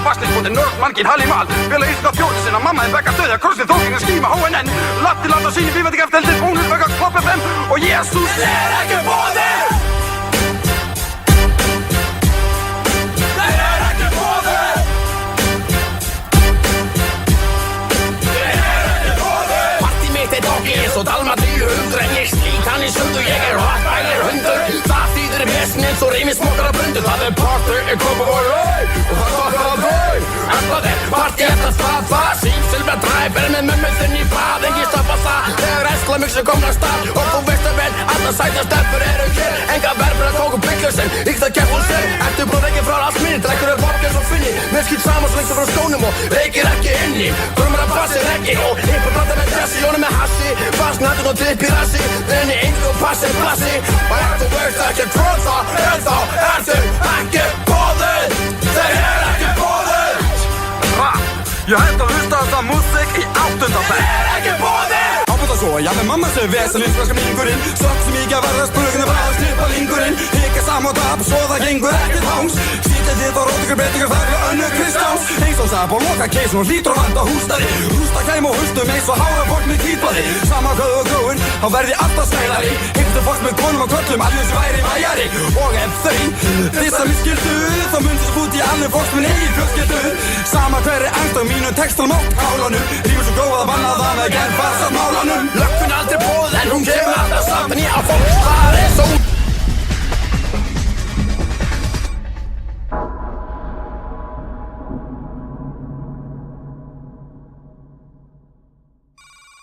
fastningsbúndin nörd mannkinn Hallimal vilja íska þjóði sinna, mamma þinn bekka stöðja krossið þókinn að skíma HNN Latti landa síni, við veit ekki eftir heldur bónus vega Klopp FM og Jesús ekki boðið! Ekki boðið! Partí mitt doggi eins og Dalmatíu hundur en ég slík hann í sundur ég rottweiler hundur það þýðir vesn eins og reymi smokar að bundu það party í Kópavogi og það þokkar að þau það partí eftir það símsilbra dræf með mömmu þinn í bað ekki stoppa það þegar æslamixu komna stað og þú veist að vel allar sæta stelpur eru hér enga verður að kóku bygglusinn ykta kjærfúlsinn eftir blóð ekki frá allt minni drekkur vodka svo finni með skýt saman svo lengt frá skónum og reykir ekki inni grumur að passir ekki og einhver blanda með dressi jónum með hassi fastnættun og dipp í rassi þenni engu og passir plassi og ef þú veist ekki tróða þá ertu ekki boðið þeir ekki boðið ég held að hlusta þessa músík í 8. bekk ekki boðið Ábúta svo, já með mamma sem vesalinn spraska mingurinn Sökk sem ekki að verða spurguna bara að slippa lingurinn Hika samátap, svo það gengur ekkert háns Sýtið þið þá rótingur breytingar þar við önnu Kristjáns Eins og sap og loka keisun og hlýtur og vanda hústari Hústa kæm og hustum eins og hára fólk með kýtbari Sama köðu og gróin, þá verði alltaf snælari Hipstu fólk með konum og köllum, allir sem væri væjari Og ef þau, þessa misskildu Þá myndi svo út í allir fólk með eigin fjölskyldu Sama hver angst á mínu textalmótt hálunum Rífur svo góð að banna það með gerð farsað málanum Lökkun aldrei bóð en hún kemur alltaf saman í á fólk